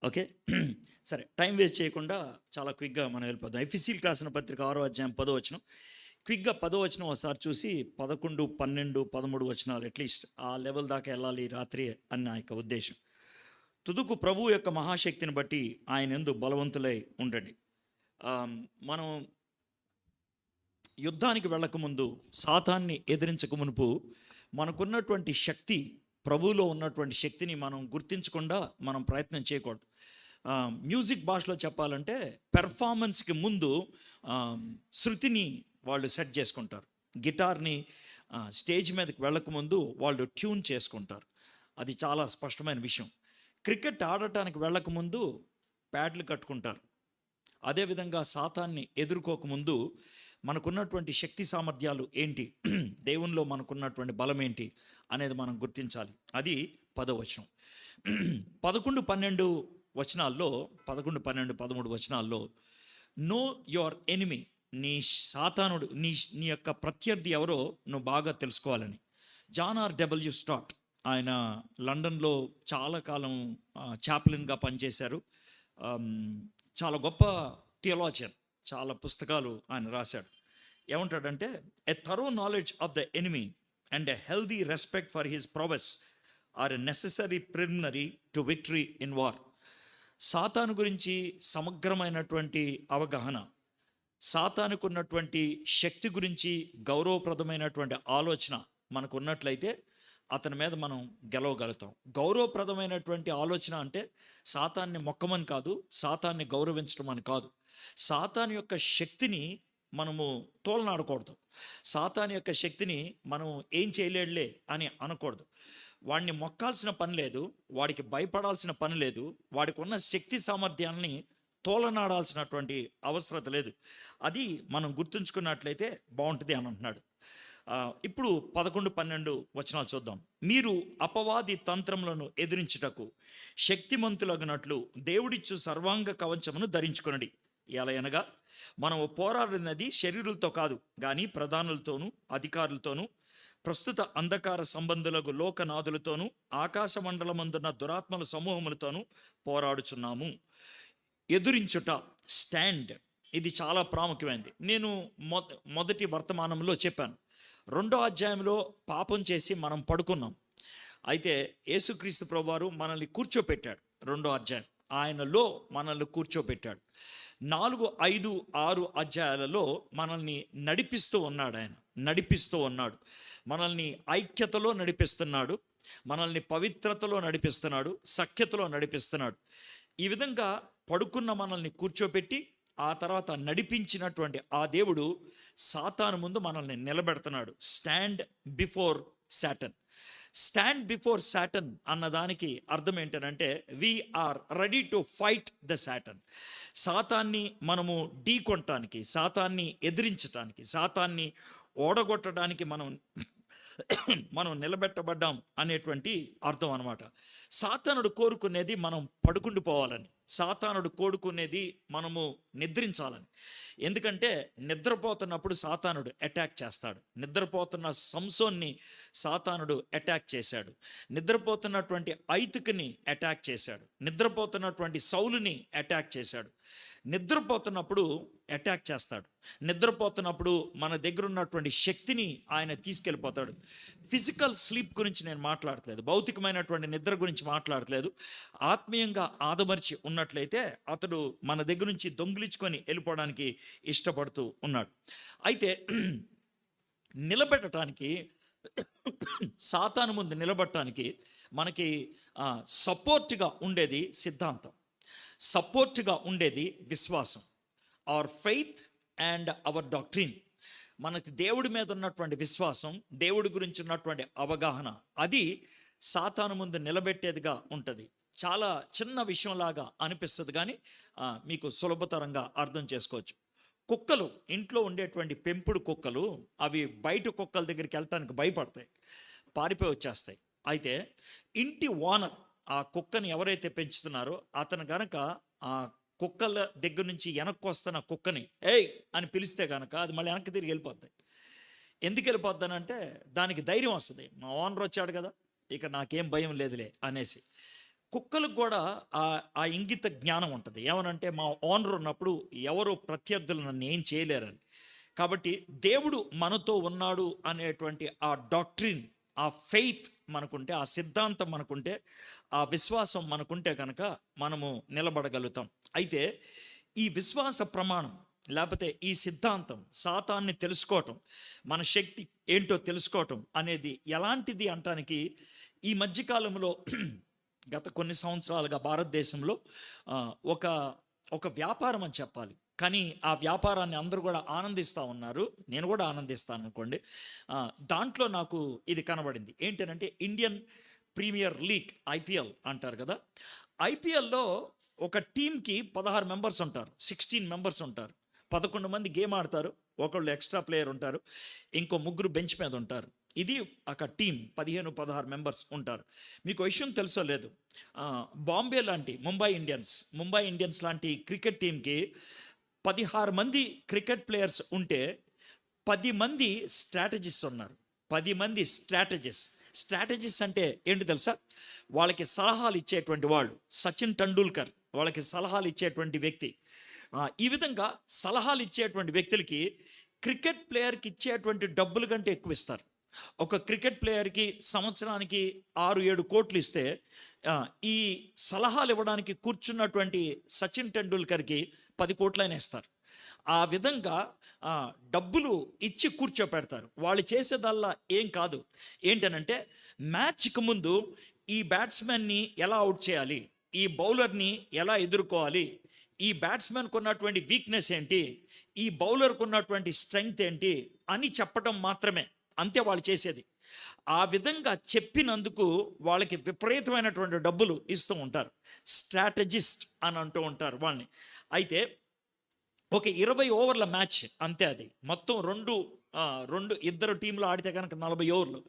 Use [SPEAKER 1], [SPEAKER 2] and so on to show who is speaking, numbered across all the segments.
[SPEAKER 1] Okay. సరే, time waste చేయకుండా చాలా క్విక్‌గా మనం వెళ్ళిపోదాం. ఎఫెసీయులకు రాసిన పత్రిక 6వ అధ్యాయం 10వ వచనం. క్విక్‌గా 10వ వచనం ఒకసారి చూసి 11, 12, 13 వచనాలు అట్‌లీస్ట్ ఆ లెవెల్ దాకా వెళ్ళాలి ఈ రాత్రి అని నా యొక్క ఉద్దేశం. తుదుకు ప్రభువు యొక్క మహాశక్తిని బట్టి ఆయనందు బలవంతులై ఉండండి. ఆహ్, మనం యుద్ధానికి వెళ్ళకముందు, సాతాన్ని ఎదిరించక మునుపు మనకున్నటువంటి శక్తి, ప్రభువులో ఉన్నటువంటి శక్తిని మనం గుర్తించకుండా మనం ప్రయత్నం చేయకూడదు. మ్యూజిక్ భాషలో చెప్పాలంటే పెర్ఫార్మెన్స్కి ముందు శృతిని వాళ్ళు సెట్ చేసుకుంటారు. గిటార్ని స్టేజ్ మీదకి వెళ్ళకముందు వాళ్ళు ట్యూన్ చేసుకుంటారు. అది చాలా స్పష్టమైన విషయం. క్రికెట్ ఆడటానికి వెళ్ళకముందు ప్యాడ్లు కట్టుకుంటారు. అదేవిధంగా సాతాన్ని ఎదుర్కోకముందు మనకున్నటువంటి శక్తి సామర్థ్యాలు ఏంటి, దేవునిలో మనకున్నటువంటి బలం ఏంటి అనేది మనం గుర్తించాలి. అది 10వ వచనం. 11, 12 వచనాల్లో, 11, 12, 13 వచనాల్లో నో యువర్ ఎనిమీ, నీ సాతానుడు, నీ యొక్క ప్రత్యర్థి ఎవరో నువ్వు బాగా తెలుసుకోవాలని. జాన్ ఆర్ డబ్ల్యూ స్టాట్, ఆయన లండన్లో చాలా కాలం చాప్లిన్గా పనిచేశారు. చాలా గొప్ప థియోలాజియన్, చాలా పుస్తకాలు ఆయన రాశాడు. ఏమంటాడంటే, a thorough knowledge of the enemy and a healthy respect for his prowess are a necessary preliminary to victory in war. సాతాను గురించి సమగ్రమైనటువంటి అవగాహన, సాతానుకు ఉన్నటువంటి శక్తి గురించి గౌరవప్రదమైనటువంటి ఆలోచన మనకు ఉన్నట్లయితే అతని మీద మనం గెలవగలుగుతాం. గౌరవప్రదమైనటువంటి ఆలోచన అంటే సాతాన్ని మొక్కమని కాదు, సాతాన్ని గౌరవించడం అని కాదు. సాతాను యొక్క శక్తిని మనము తోలనాడకూడదు. సాతాను యొక్క శక్తిని మనం ఏం చేయలేడులే అని అనకూడదు. వాడిని మొక్కాల్సిన పని లేదు, వాడికి భయపడాల్సిన పని లేదు, వాడికి ఉన్న శక్తి సామర్థ్యాన్ని తోలనాడాల్సినటువంటి అవసరత లేదు. అది మనం గుర్తుంచుకున్నట్లయితే బాగుంటుంది అని అంటున్నాడు. ఇప్పుడు 11, 12 వచనాలు చూద్దాం. మీరు అపవాది తంత్రములను ఎదిరించుటకు శక్తిమంతులగినట్లు దేవుడిచ్చు సర్వాంగ కవచమును ధరించుకొనండి. ఎలా అనగా, మనం పోరాడినది శరీరులతో కాదు, కానీ ప్రధానులతోనూ అధికారులతోనూ ప్రస్తుత అంధకార సంబంధులకు లోకనాథులతోనూ ఆకాశ మండలమందున్న దురాత్మల సమూహములతోనూ పోరాడుచున్నాము. ఎదురించుట, స్టాండ్, ఇది చాలా ప్రాముఖ్యమైనది. నేను మొదటి వర్తమానంలో చెప్పాను. 2వ అధ్యాయంలో పాపం చేసి మనం పడుకున్నాం. అయితే యేసుక్రీస్తు ప్రభువారు మనల్ని కూర్చోపెట్టాడు. 2వ అధ్యాయం ఆయనలో మనల్ని కూర్చోపెట్టాడు. 4, 5, 6 అధ్యాయాలలో మనల్ని నడిపిస్తూ ఉన్నాడు. ఆయన నడిపిస్తూ ఉన్నాడు, మనల్ని ఐక్యతలో నడిపిస్తున్నాడు, మనల్ని పవిత్రతలో నడిపిస్తున్నాడు, సఖ్యతలో నడిపిస్తున్నాడు. ఈ విధంగా పడుకున్న మనల్ని కూర్చోపెట్టి ఆ తర్వాత నడిపించినటువంటి ఆ దేవుడు సాతాను ముందు మనల్ని నిలబెడుతున్నాడు. Stand before Satan. Stand before Satan అన్నదానికి అర్థం ఏంటంటే, we are ready to fight the Satan. సాతాన్ని మనము ఢీకొనటానికి, సాతాన్ని ఎదిరించటానికి, సాతాన్ని ఓడగొట్టడానికి మనం నిలబెట్టబడ్డాం అనేటువంటి అర్థం అనమాట. సాతానుడు కోరుకునేది మనం పడుకుండిపోవాలని, సాతానుడు కోరుకునేది మనము నిద్రించాలని. ఎందుకంటే నిద్రపోతున్నప్పుడు సాతానుడు అటాక్ చేస్తాడు. నిద్రపోతున్న సంసోన్ని సాతానుడు అటాక్ చేశాడు. నిద్రపోతున్నటువంటి ఐతుకుని అటాక్ చేశాడు. నిద్రపోతున్నటువంటి సౌలుని అటాక్ చేశాడు. నిద్రపోతున్నప్పుడు అటాక్ చేస్తాడు. నిద్రపోతున్నప్పుడు మన దగ్గర ఉన్నటువంటి శక్తిని ఆయన తీసుకెళ్ళిపోతాడు. ఫిజికల్ స్లీప్ గురించి నేను మాట్లాడట్లేదు, భౌతికమైనటువంటి నిద్ర గురించి మాట్లాడట్లేదు. ఆత్మీయంగా ఆదమర్చి ఉన్నట్లయితే అతడు మన దగ్గర నుంచి దొంగిలించుకొని వెళ్ళిపోవడానికి ఇష్టపడుతూ ఉన్నాడు. అయితే నిలబెట్టడానికి, సాతాను ముందు నిలబడటానికి మనకి సపోర్ట్గా ఉండేది సిద్ధాంతం, సపోర్ట్గా ఉండేది విశ్వాసం. Our faith and hour doctrine. మనకి దేవుడి మీద ఉన్నటువంటి విశ్వాసం, దేవుడి గురించి ఉన్నటువంటి అవగాహన, అది సాతాను ముందు నిలబెట్టేదిగా ఉంటుంది. చాలా చిన్న విషయంలాగా అనిపిస్తుంది, కానీ మీకు సులభతరంగా అర్థం చేసుకోవచ్చు. కుక్కలు, ఇంట్లో ఉండేటువంటి పెంపుడు కుక్కలు, అవి బయట కుక్కల దగ్గరికి వెళ్ళటానికి భయపడతాయి, పారిపోయి వచ్చేస్తాయి. అయితే ఇంటి ఓనర్ ఆ కుక్కని ఎవరైతే పెంచుతున్నారో అతను గనక ఆ కుక్కల దగ్గర నుంచి వెనక్కి వస్తున్న కుక్కని ఏయ్ అని పిలిస్తే కనుక అది మళ్ళీ వెనక్కి తిరిగి వెళ్ళిపోతాయి. ఎందుకు వెళ్ళిపోతానంటే దానికి ధైర్యం వస్తుంది, మా ఓనర్ వచ్చాడు కదా, ఇక నాకేం భయం లేదులే అనేసి. కుక్కలకు కూడా ఆ ఇంగిత జ్ఞానం ఉంటుంది. ఏమనంటే మా ఓనర్ ఉన్నప్పుడు ఎవరు ప్రత్యర్థులు నన్ను ఏం చేయలేరని. కాబట్టి దేవుడు మనతో ఉన్నాడు అనేటువంటి ఆ డాక్ట్రిన్, ఆ ఫెయిత్ మనకుంటే, ఆ సిద్ధాంతం మనకుంటే, ఆ విశ్వాసం మనకుంటే కనుక మనము నిలబడగలుగుతాం. అయితే ఈ విశ్వాస ప్రమాణం లేకపోతే ఈ సిద్ధాంతం, సాతాన్ని తెలుసుకోవటం, మన శక్తి ఏంటో తెలుసుకోవటం అనేది ఎలాంటిది అంటానికి ఈ మధ్యకాలంలో గత కొన్ని సంవత్సరాలుగా భారతదేశంలో ఒక ఒక వ్యాపారం అని చెప్పాలి. కానీ ఆ వ్యాపారాన్ని అందరూ కూడా ఆనందిస్తూ ఉన్నారు. నేను కూడా ఆనందిస్తాను అనుకోండి. దాంట్లో నాకు ఇది కనబడింది. ఏంటంటే ఇండియన్ ప్రీమియర్ లీగ్, ఐపీఎల్ అంటారు కదా. ఐపీఎల్లో ఒక టీంకి 16 మెంబర్స్ ఉంటారు, 16 మెంబర్స్ ఉంటారు. 11 మంది గేమ్ ఆడతారు, ఒకళ్ళు ఎక్స్ట్రా ప్లేయర్ ఉంటారు, ఇంకో ముగ్గురు బెంచ్ మీద ఉంటారు. ఇది ఒక టీం 15-16 మెంబర్స్ ఉంటారు. మీకు విషయం తెలుసో లేదు, బాంబే లాంటి ముంబై ఇండియన్స్ లాంటి క్రికెట్ టీంకి 16 మంది క్రికెట్ ప్లేయర్స్ ఉంటే 10 మంది స్ట్రాటజిస్ట్ ఉన్నారు. 10 మంది స్ట్రాటజిస్ట్ అంటే ఏంటి తెలుసా? వాళ్ళకి సలహాలు ఇచ్చేటువంటి వాళ్ళు. సచిన్ టెండూల్కర్ వాళ్ళకి సలహాలు ఇచ్చేటువంటి వ్యక్తి. ఈ విధంగా సలహాలు ఇచ్చేటువంటి వ్యక్తులకి క్రికెట్ ప్లేయర్కి ఇచ్చేటువంటి డబ్బుల కంటే ఎక్కువ ఇస్తారు. ఒక క్రికెట్ ప్లేయర్కి సంవత్సరానికి 6-7 కోట్లు ఇస్తే ఈ సలహాలు ఇవ్వడానికి కూర్చున్నటువంటి సచిన్ టెండూల్కర్కి 10 కోట్లైనా ఇస్తారు. ఆ విధంగా డబ్బులు ఇచ్చి కూర్చోపెడతారు. వాళ్ళు చేసేదల్లా ఏం కాదు, ఏంటనంటే మ్యాచ్కి ముందు ఈ బ్యాట్స్మెన్ని ఎలా అవుట్ చేయాలి, ఈ బౌలర్ని ఎలా ఎదుర్కోవాలి, ఈ బ్యాట్స్మెన్కి ఉన్నటువంటి వీక్నెస్ ఏంటి, ఈ బౌలర్కు ఉన్నటువంటి స్ట్రెంగ్త్ ఏంటి అని చెప్పడం మాత్రమే. అంతే వాళ్ళు చేసేది. ఆ విధంగా చెప్పినందుకు వాళ్ళకి విపరీతమైనటువంటి డబ్బులు ఇస్తూ ఉంటారు. స్ట్రాటజిస్ట్ అని అంటూ ఉంటారు వాళ్ళని. అయితే ఒక 20 ఓవర్ల మ్యాచ్ అంతే. అది మొత్తం ఇద్దరు టీంలు ఆడితే కనుక 40 ఓవర్లు.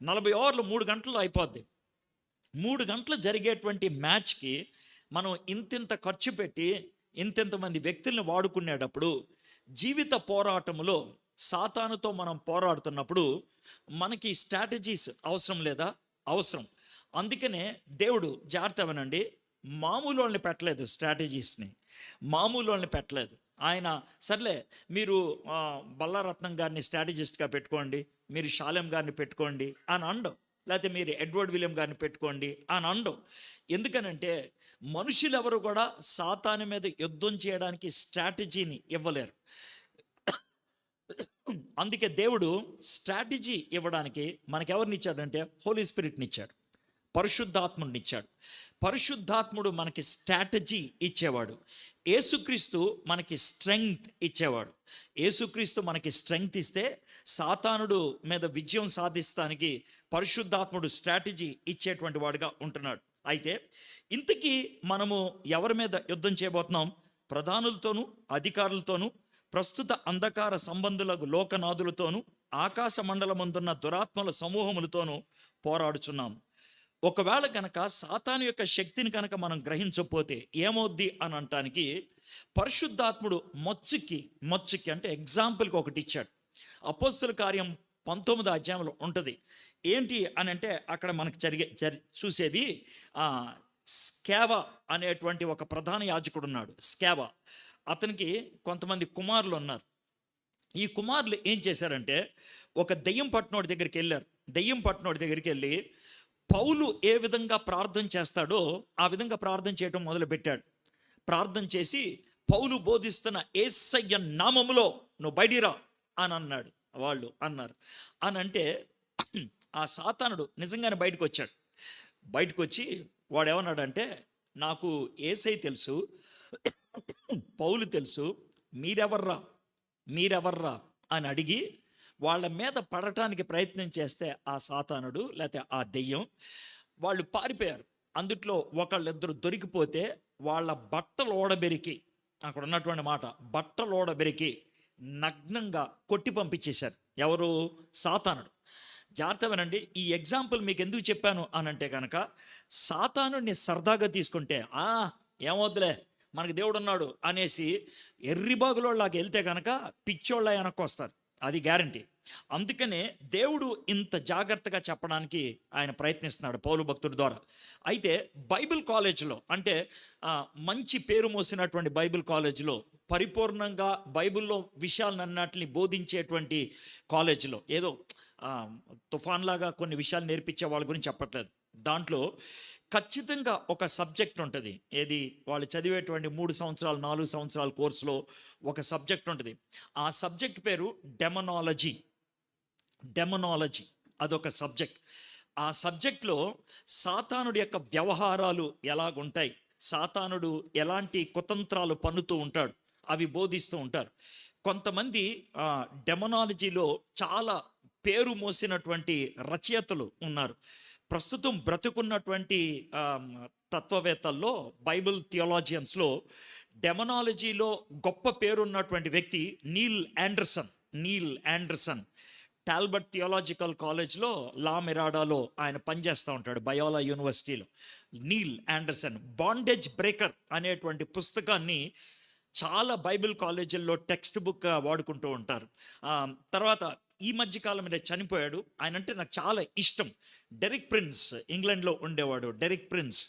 [SPEAKER 1] 40 ఓవర్లు 3 గంటల్లో అయిపోద్ది. 3 గంటలు జరిగేటువంటి మ్యాచ్కి మనం ఇంతింత ఖర్చు పెట్టి ఇంతింతమంది వ్యక్తుల్ని వాడుకునేటప్పుడు, జీవిత పోరాటంలో సాతానుతో మనం పోరాడుతున్నప్పుడు మనకి స్ట్రాటజీస్ అవసరం లేదా? అవసరం. అందుకనే దేవుడు జాగ్రత్త వినండి, మామూలు వాళ్ళని పెట్టలేదు, స్ట్రాటజీస్ని మామూలు వాళ్ళని పెట్టలేదు. ఆయన సర్లే మీరు బల్లారత్నం గారిని స్ట్రాటజిస్ట్గా పెట్టుకోండి, మీరు షాలెం గారిని పెట్టుకోండి అని అండం, లేకపోతే మీరు ఎడ్వర్డ్ విలియం గారిని పెట్టుకోండి అని అండం. ఎందుకనంటే మనుషులు ఎవరు కూడా సాతాను మీద యుద్ధం చేయడానికి స్ట్రాటజీని ఇవ్వలేరు. అందుకే దేవుడు స్ట్రాటజీ ఇవ్వడానికి మనకెవరిని ఇచ్చాడంటే హోలీ స్పిరిట్ని ఇచ్చాడు, పరిశుద్ధాత్ముడిని ఇచ్చాడు. పరిశుద్ధాత్ముడు మనకి స్ట్రాటజీ ఇచ్చేవాడు. యేసుక్రీస్తు మనకి స్ట్రెంగ్త్ ఇచ్చేవాడు. యేసుక్రీస్తు మనకి స్ట్రెంగ్త్ ఇస్తే సాతానుడు మీద విజయం సాధిస్తానికి పరిశుద్ధాత్ముడు స్ట్రాటజీ ఇచ్చేటువంటి వాడుగా ఉంటున్నాడు. అయితే ఇంతకీ మనము ఎవరి మీద యుద్ధం చేయబోతున్నాం? ప్రధానులతోనూ అధికారులతోనూ ప్రస్తుత అంధకార సంబంధులకు లోకనాథులతోనూ ఆకాశ మండలమందున్న దురాత్మల సమూహములతోనూ పోరాడుచున్నాం. ఒకవేళ కనుక సాతాను యొక్క శక్తిని కనుక మనం గ్రహించకపోతే ఏమవుద్ది అని అనటానికి పరిశుద్ధాత్ముడు మొచ్చుకి అంటే ఎగ్జాంపుల్కి ఒకటి ఇచ్చాడు. అపోస్తల కార్యం 19వ అధ్యాయంలో ఉంటుంది. ఏంటి అని అంటే అక్కడ మనకు చూసేది స్కేవా అనేటువంటి ఒక ప్రధాన యాజకుడు ఉన్నాడు. స్కేవా, అతనికి కొంతమంది కుమారులు ఉన్నారు. ఈ కుమారులు ఏం చేశారంటే ఒక దెయ్యం పట్టినోడి దగ్గరికి వెళ్ళారు. దెయ్యం పట్టినోడి దగ్గరికి వెళ్ళి పౌలు ఏ విధంగా ప్రార్థన చేస్తాడో ఆ విధంగా ప్రార్థన చేయడం మొదలుపెట్టాడు. ప్రార్థన చేసి పౌలు బోధిస్తున్న యేసయ్య నామములో నువ్వు బయటిరా అని అన్నాడు. వాళ్ళు అన్నారు అని అంటే ఆ సాతానుడు నిజంగానే బయటకు వచ్చాడు. బయటకు వచ్చి వాడు ఏమన్నాడంటే, నాకు యేసయ్య తెలుసు, పౌలు తెలుసు, మీరెవర్రా అని అడిగి వాళ్ళ మీద పడటానికి ప్రయత్నం చేస్తే ఆ సాతానుడు లేకపోతే ఆ దెయ్యం వాళ్ళు పారిపోయారు. అందుట్లో ఒకళ్ళిద్దరు దొరికిపోతే వాళ్ళ బట్టలు ఓడబెరికి, అక్కడ ఉన్నటువంటి మాట, బట్టలు ఓడబెరికి నగ్నంగా కొట్టి పంపించేశారు. ఎవరు? సాతానుడు. జాగ్రత్త వినండి, ఈ ఎగ్జాంపుల్ మీకు ఎందుకు చెప్పాను అనంటే కనుక సాతానుడిని సరదాగా తీసుకుంటే ఏమవుద్దులే మనకి దేవుడు ఉన్నాడు అనేసి ఎర్రిబాగులోలాగా వెళ్తే కనుక పిచ్చోళ్ళ వెనక్కి వస్తారు. అది గ్యారంటీ. అందుకనే దేవుడు ఇంత జాగ్రత్తగా చెప్పడానికి ఆయన ప్రయత్నిస్తున్నాడు పౌలు భక్తుడి ద్వారా. అయితే బైబిల్ కాలేజ్లో అంటే మంచి పేరు మోసినటువంటి బైబిల్ కాలేజ్లో పరిపూర్ణంగా బైబిల్లో విషయాలన్నిటిని బోధించేటువంటి కాలేజీలో ఏదో తుఫాన్లాగా కొన్ని విషయాలు నేర్పించే వాళ్ళ గురించి చెప్పట్లేదు. దాంట్లో ఖచ్చితంగా ఒక సబ్జెక్ట్ ఉంటుంది. ఏది వాళ్ళు చదివేటువంటి 3 సంవత్సరాలు 4 సంవత్సరాల కోర్సులో ఒక సబ్జెక్ట్ ఉంటుంది. ఆ సబ్జెక్ట్ పేరు డెమనాలజీ. అదొక సబ్జెక్ట్. ఆ సబ్జెక్ట్లో సాతానుడి యొక్క వ్యవహారాలు ఎలాగుంటాయి, సాతానుడు ఎలాంటి కుతంత్రాలు పన్నుతూ ఉంటాడు, అవి బోధిస్తూ ఉంటారు. కొంతమంది డెమనాలజీలో చాలా పేరు మోసినటువంటి రచయితలు ఉన్నారు. ప్రస్తుతం బ్రతుకున్నటువంటి తత్వవేత్తల్లో, బైబిల్ థియాలజియన్స్లో డెమనాలజీలో గొప్ప పేరున్నటువంటి వ్యక్తి నీల్ ఆండర్సన్. టాల్బర్ట్ థియాలజికల్ కాలేజ్లో లా మెరాడాలో ఆయన పనిచేస్తూ ఉంటాడు, బయోలా యూనివర్సిటీలో. నీల్ ఆండర్సన్ బాండేజ్ బ్రేకర్ అనేటువంటి పుస్తకాన్ని చాలా బైబిల్ కాలేజీల్లో టెక్స్ట్ బుక్ వాడుకుంటూ ఉంటారు. తర్వాత ఈ మధ్యకాలం మీద చనిపోయాడు. ఆయన అంటే నాకు చాలా ఇష్టం. డెరిక్ ప్రిన్స్, ఇంగ్లాండ్లో ఉండేవాడు డెరిక్ ప్రిన్స్.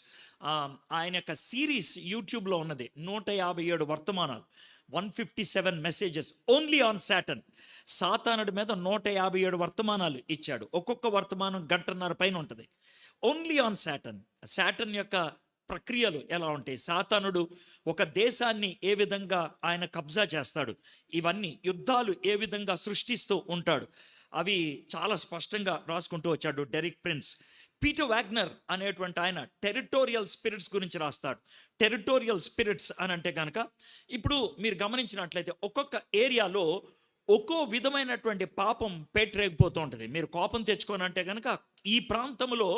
[SPEAKER 1] ఆయన యొక్క సిరీస్ యూట్యూబ్లో ఉన్నది. 157 వర్తమానాలు, 157 మెసేజెస్ ఓన్లీ ఆన్ సాటన్. సాతానుడి మీద 157 వర్తమానాలు ఇచ్చాడు. ఒక్కొక్క వర్తమానం 1.5 పైన ఉంటుంది. ఓన్లీ ఆన్ సాటన్ యొక్క ప్రక్రియలు ఎలా ఉంటాయి, సాతానుడు ఒక దేశాన్ని ఏ విధంగా ఆయన కబ్జా చేస్తాడు, ఇవన్నీ యుద్ధాలు ఏ విధంగా సృష్టిస్తూ ఉంటాడు, అవి చాలా స్పష్టంగా రాసుకుంటూ వచ్చాడు డెరిక్ ప్రిన్స్. పీటర్ వాగ్నర్ అనేటువంటి ఆయన టెరిటోరియల్ స్పిరిట్స్ గురించి రాస్తాడు. టెరిటోరియల్ స్పిరిట్స్ అని అంటే కనుక ఇప్పుడు మీరు గమనించినట్లయితే ఒక్కొక్క ఏరియాలో ఒక్కో విధమైనటువంటి పాపం పేటరేగిపోతూ ఉంటుంది. మీరు కోపం తెచ్చుకోనంటే కనుక ఈ ప్రాంతంలో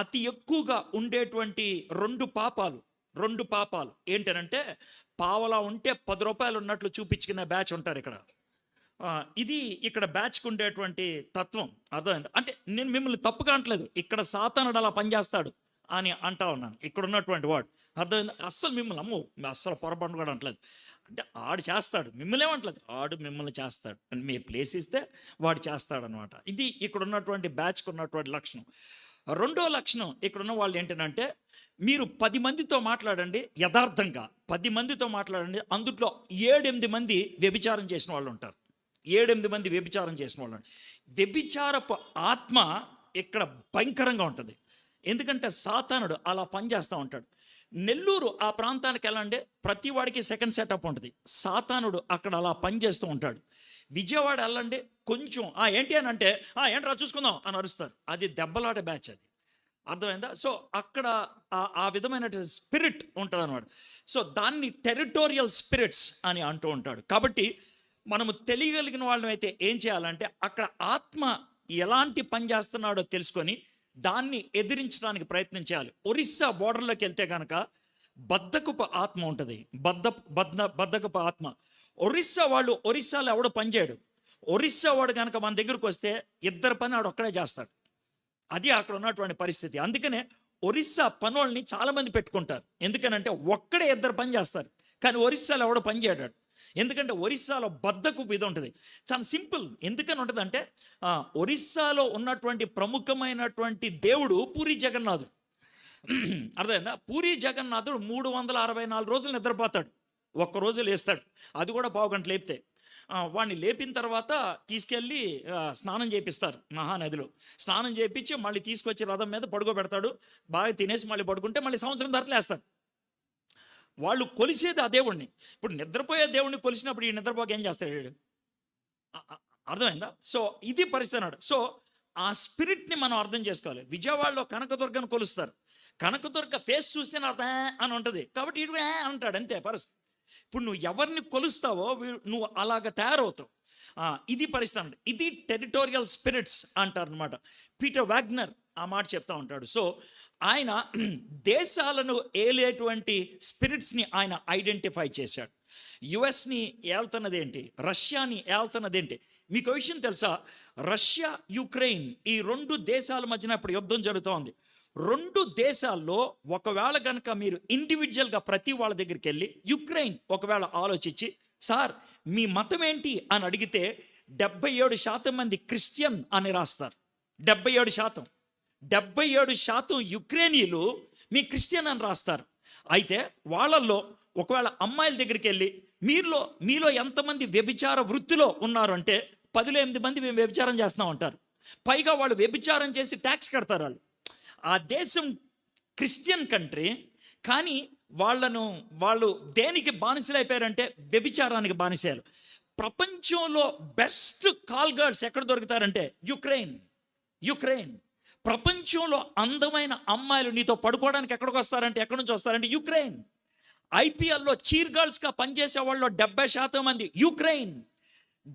[SPEAKER 1] అతి ఎక్కువగా ఉండేటువంటి రెండు పాపాలు ఏంటనంటే, పావలా ఉంటే 10 రూపాయలు ఉన్నట్లు చూపించుకునే బ్యాచ్ ఉంటారు ఇక్కడ. ఇది ఇక్కడ బ్యాచ్కి ఉండేటువంటి తత్వం. అర్థమైంది? అంటే నేను మిమ్మల్ని తప్పుగా అంటలేదు, ఇక్కడ సాతానుడు అలా పనిచేస్తాడు అని అంటా ఉన్నాను, ఇక్కడ ఉన్నటువంటి వాడు. అర్థమైంది? అస్సలు మిమ్మల్ని అస్సలు పొరపాటు కూడా అంటలేదు. అంటే ఆడు చేస్తాడు, మిమ్మల్ని ఏమంటలేదు, ఆడు మిమ్మల్ని చేస్తాడు. మీ ప్లేస్ ఇస్తే వాడు చేస్తాడనమాట. ఇది ఇక్కడ ఉన్నటువంటి బ్యాచ్కి ఉన్నటువంటి లక్షణం. రెండో లక్షణం ఇక్కడ ఉన్న వాళ్ళు ఏంటంటే, మీరు 10 మందితో మాట్లాడండి, యథార్థంగా 10 మందితో మాట్లాడండి, అందుట్లో 7-8 మంది వ్యభిచారం చేసిన వాళ్ళు ఉంటారు. 7-8 మంది వ్యభిచారం చేసిన వాళ్ళు. వ్యభిచారపు ఆత్మ ఇక్కడ భయంకరంగా ఉంటుంది. ఎందుకంటే సాతానుడు అలా పనిచేస్తూ ఉంటాడు. నెల్లూరు ఆ ప్రాంతానికి వెళ్ళండి, ప్రతి వాడికి సెకండ్ సెటప్ ఉంటుంది. సాతానుడు అక్కడ అలా పనిచేస్తూ ఉంటాడు. విజయవాడ వెళ్ళండి, కొంచెం ఏంటి అని అంటే ఏంట్రా చూసుకుందాం అని అరుస్తారు. అది దెబ్బలాట బ్యాచ్, అది. అర్థమైందా? సో అక్కడ ఆ విధమైన స్పిరిట్ ఉంటుంది అనమాట. సో దాన్ని టెరిటోరియల్ స్పిరిట్స్ అని అంటూ ఉంటాడు. కాబట్టి మనము తెలియగలిగిన వాళ్ళమైతే ఏం చేయాలంటే, అక్కడ ఆత్మ ఎలాంటి పని చేస్తున్నాడో తెలుసుకొని దాన్ని ఎదిరించడానికి ప్రయత్నం చేయాలి. ఒరిస్సా బోర్డర్లోకి వెళ్తే కనుక బద్ధకపు ఆత్మ ఉంటుంది. బద్ధకపు ఆత్మ. ఒరిస్సాలో ఎవడో పనిచేయడు. ఒరిస్సా వాడు కనుక మన దగ్గరకు వస్తే 2 పని ఆడు ఒక్కడే చేస్తాడు. అది అక్కడ ఉన్నటువంటి పరిస్థితి. అందుకనే ఒరిస్సా పనుల్ని చాలామంది పెట్టుకుంటారు. ఎందుకనంటే ఒక్కడే 2 పని చేస్తారు, కానీ ఒరిస్సాలో ఎవడో పని చేయడాడు. ఎందుకంటే ఒరిస్సాలో బద్ధకపు ఇది ఉంటుంది. చాలా సింపుల్. ఎందుకని ఉంటుంది అంటే, ఒరిస్సాలో ఉన్నటువంటి ప్రముఖమైనటువంటి దేవుడు పూరి జగన్నాథుడు. అర్థమైందా? పూరి జగన్నాథుడు 364 రోజులు నిద్రపోతాడు, ఒక్కరోజు లేస్తాడు. అది కూడా 1/2 గంట లేపితే. వాడిని లేపిన తర్వాత తీసుకెళ్ళి స్నానం చేపిస్తారు మహానదిలో. స్నానం చేయించి మళ్ళీ తీసుకొచ్చి రథం మీద పడుకోబెడతాడు. బాగా తినేసి మళ్ళీ పడుకుంటే మళ్ళీ సంవత్సరం ధరలు వేస్తాడు. వాళ్ళు కొలిసేది ఆ దేవుణ్ణి. ఇప్పుడు నిద్రపోయే దేవుణ్ణి కొలిసినప్పుడు ఈ నిద్రపోక ఏం చేస్తాడు? అర్థమైందా? సో ఇది పరిస్థితి అన్నాడు. సో ఆ స్పిరిట్ని మనం అర్థం చేసుకోవాలి. విజయవాడలో కనకదుర్గను కొలుస్తారు. కనకదుర్గ ఫేస్ చూస్తేనే అర్థం అని ఉంటుంది, కాబట్టి ఇటు అంటాడు, అంతే పరిస్థితి. ఇప్పుడు నువ్వు ఎవరిని కొలుస్తావో నువ్వు అలాగ తయారవుతావు. ఇది పరిస్థితి అన్నమాట. ఇది టెరిటోరియల్ స్పిరిట్స్ అంటారు అనమాట. పీటర్ వాగ్నర్ ఆ మాట చెప్తా ఉంటాడు. సో ఆయన దేశాలను ఏలేటువంటి స్పిరిట్స్ని ఆయన ఐడెంటిఫై చేశాడు. యుఎస్ని ఏళ్తున్నదేంటి, రష్యాని ఏళ్తున్నదేంటి. మీకు విషయం తెలుసా? రష్యా యుక్రెయిన్ ఈ 2 దేశాల మధ్యన ఇప్పుడు యుద్ధం జరుగుతూ ఉంది. 2 దేశాల్లో ఒకవేళ కనుక మీరు ఇండివిజువల్గా ప్రతి వాళ్ళ దగ్గరికి వెళ్ళి యుక్రెయిన్ ఒకవేళ ఆలోచించి, సార్ మీ మతం ఏంటి అని అడిగితే 77% మంది క్రిస్టియన్ అని రాస్తారు. 77%. 77% యుక్రెయినీయులు మీ క్రిస్టియన్ అని రాస్తారు. అయితే వాళ్ళల్లో ఒకవేళ అమ్మాయిల దగ్గరికి వెళ్ళి మీలో ఎంతమంది వ్యభిచార వృత్తిలో ఉన్నారు అంటే 10లో 8 మంది మేము వ్యభిచారం చేస్తున్నాం అంటారు. పైగా వాళ్ళు వ్యభిచారం చేసి ట్యాక్స్ కడతారు. ఆ దేశం క్రిస్టియన్ కంట్రీ, కానీ వాళ్ళు దేనికి బానిసలైపోయారంటే వ్యభిచారానికి బానిసలు. ప్రపంచంలో బెస్ట్ కాల్ గర్ల్స్ ఎక్కడ దొరుకుతారంటే యుక్రెయిన్. ప్రపంచంలో అందమైన అమ్మాయిలు నీతో పడుకోవడానికి ఎక్కడికి వస్తారంటే, ఎక్కడి నుంచి వస్తారంటే యుక్రెయిన్. ఐపీఎల్లో చీర్ గర్ల్స్గా పనిచేసే వాళ్ళు 70% మంది యుక్రెయిన్.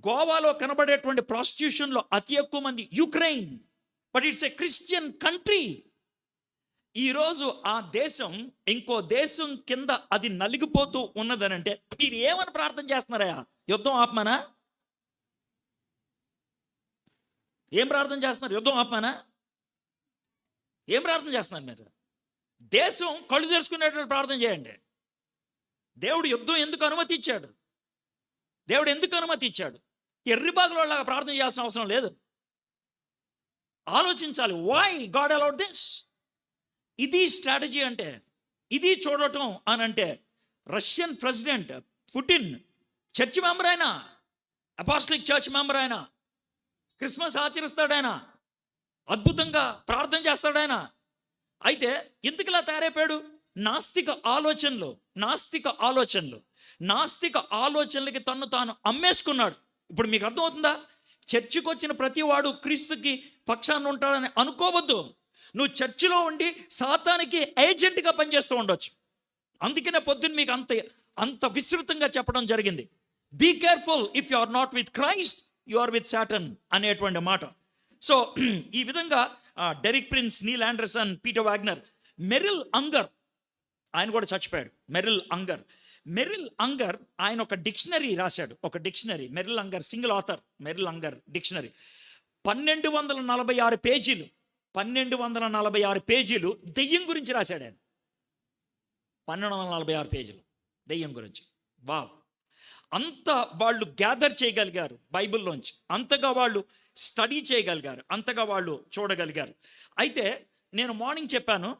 [SPEAKER 1] గోవాలో కనబడేటువంటి ప్రాస్టిట్యూషన్లో అతి ఎక్కువ మంది Ukraine. But it's a Christian country. ఈరోజు ఆ దేశం ఇంకో దేశం కింద అది నలిగిపోతూ ఉన్నదనంటే మీరు ఏమని ప్రార్థన చేస్తున్నారా? యుద్ధం ఆపమనా? ఏం ప్రార్థన చేస్తున్నారు? యుద్ధం ఆపమనా? ఏం ప్రార్థన చేస్తున్నారు మీరు? దేశం కళ్ళు తెరుచుకునేటువంటి ప్రార్థన చేయండి. దేవుడు యుద్ధం ఎందుకు అనుమతిచ్చాడు? ఎర్రిబాగులాగా ప్రార్థన చేయాల్సిన అవసరం లేదు. ఆలోచించాలి, వై గాడ్ అలౌడ్ దిస్. ఇది స్ట్రాటజీ అంటే, ఇది చూడటం అని అంటే. Russian president Putin church member అయినా, అపాస్టలిక్ చర్చ్ మెంబర్ అయినా, క్రిస్మస్ ఆచరిస్తాడాయన, అద్భుతంగా ప్రార్థన చేస్తాడాయన. అయితే ఎందుకు ఇలా తయారైపోయాడు? నాస్తిక ఆలోచనలకి తను తాను అమ్మేసుకున్నాడు. ఇప్పుడు మీకు అర్థమవుతుందా? చర్చికి వచ్చిన ప్రతి వాడు క్రీస్తుకి పక్షాన్ని ఉంటాడని అనుకోవద్దు. నువ్వు చర్చిలో ఉండి సాతానికి ఏజెంట్గా పనిచేస్తూ ఉండొచ్చు. అందుకనే పొద్దున్న మీకు అంత విస్తృతంగా చెప్పడం జరిగింది. Be careful, if you are not with Christ you are with Satan అనేటువంటి మాట. సో ఈ విధంగా Derek Prince, Neil Anderson, Peter Wagner, Merrill Unger ఆయన కూడా చచ్చిపోయాడు. మెరిల్ అంగర్ ఆయన ఒక డిక్షనరీ రాశాడు. Merrill Unger single author. Merrill Unger dictionary 1246 పేజీలు. 1246 పేజీలు దెయ్యం గురించి రాశాడు ఆయన. 1246 పేజీలు దెయ్యం గురించి. వావ్! అంత వాళ్ళు గ్యాదర్ చేయగలిగారు బైబిల్లోంచి, అంతగా వాళ్ళు స్టడీ చేయగలిగారు, అంతగా వాళ్ళు చూడగలిగారు. అయితే నేను మార్నింగ్ చెప్పాను,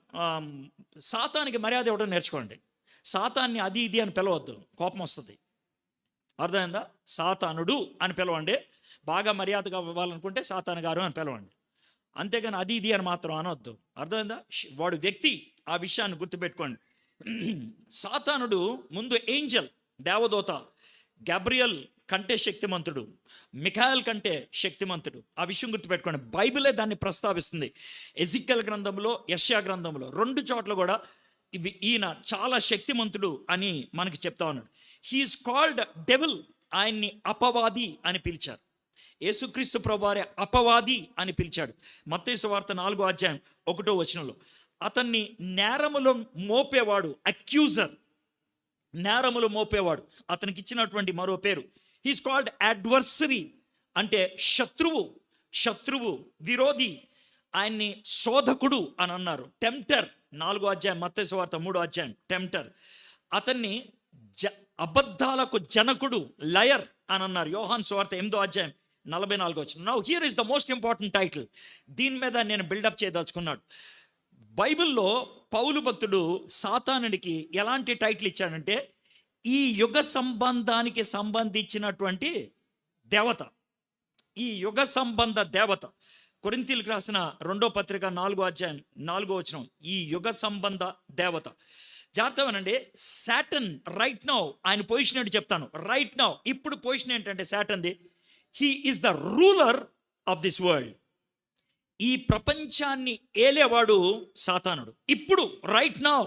[SPEAKER 1] సాతానికి మర్యాద ఇవ్వడం నేర్చుకోండి. సాతాన్ని అది ఇది అని పిలవద్దు, కోపం వస్తుంది. అర్థమైందా? సాతానుడు అని పిలవండి. బాగా మర్యాదగా ఇవ్వాలనుకుంటే సాతాను గారు అని పిలవండి. అంతేగాని అది ఇది అని మాత్రం అనవద్దు. అర్థమైందా? వాడు వ్యక్తి, ఆ విషయాన్ని గుర్తుపెట్టుకోండి. సాతానుడు ముందు ఏంజల్, దేవదూత, గ్యాబ్రియల్ కంటే శక్తిమంతుడు, మిఖాయల్ కంటే శక్తిమంతుడు. ఆ విషయం గుర్తుపెట్టుకోండి. బైబిలే దాన్ని ప్రస్తావిస్తుంది. ఎజిక్యెల్ గ్రంథంలో, యెషయా గ్రంథంలో 2 చోట్ల కూడా ఈయన చాలా శక్తిమంతుడు అని మనకి చెప్తా ఉన్నాడు. He is called devil. ఆయన్ని అపవాది అని పిలిచారు. యేసుక్రీస్తు ప్రభువారే అపవాది అని పిలిచాడు. మత్తయి సువార్త 4వ అధ్యాయం 1వ వచనంలో అతన్ని నేరములు మోపేవాడు, అక్యూజర్, నేరములు మోపేవాడు. అతనికి ఇచ్చినటువంటి మరో పేరు. హీస్ కాల్డ్ అడ్వర్సరీ, అంటే శత్రువు, విరోధి. ఆయన్ని శోధకుడు అని అన్నారు. టెంప్టర్ 4వ అధ్యాయం, మత్తయి సువార్త 3వ అధ్యాయం, టెంప్టర్. అతన్ని అబద్ధాలకు జనకుడు, లయర్ అని అన్నారు. యోహాను సువార్త 8వ అధ్యాయం 44వ వచనం. Now here is the most important title. దీని మీద నేను బిల్డప్ చేయదలుచుకున్నాడు. బైబిల్లో పౌలు భక్తుడు సాతానుడికి ఎలాంటి టైటిల్ ఇచ్చాడంటే, ఈ యుగ సంబంధానికి సంబంధించినటువంటి దేవత, ఈ యుగ సంబంధ దేవత. కొరింథీయులకు రాసిన 2వ పత్రిక 4వ అధ్యాయం 4వ వచనం, ఈ యుగ సంబంధ దేవత. జాగ్రత్తగానండి. సాటన్ రైట్ నౌ, ఆయన పొజిషన్ ఏంటి చెప్తాను. రైట్ నౌ, ఇప్పుడు పొజిషన్ ఏంటంటే సాటన్ది, he is the ruler of this world. ఈ ప్రపంచాన్ని ఏలేవాడు సాతానుడు. ఇప్పుడు రైట్ నౌ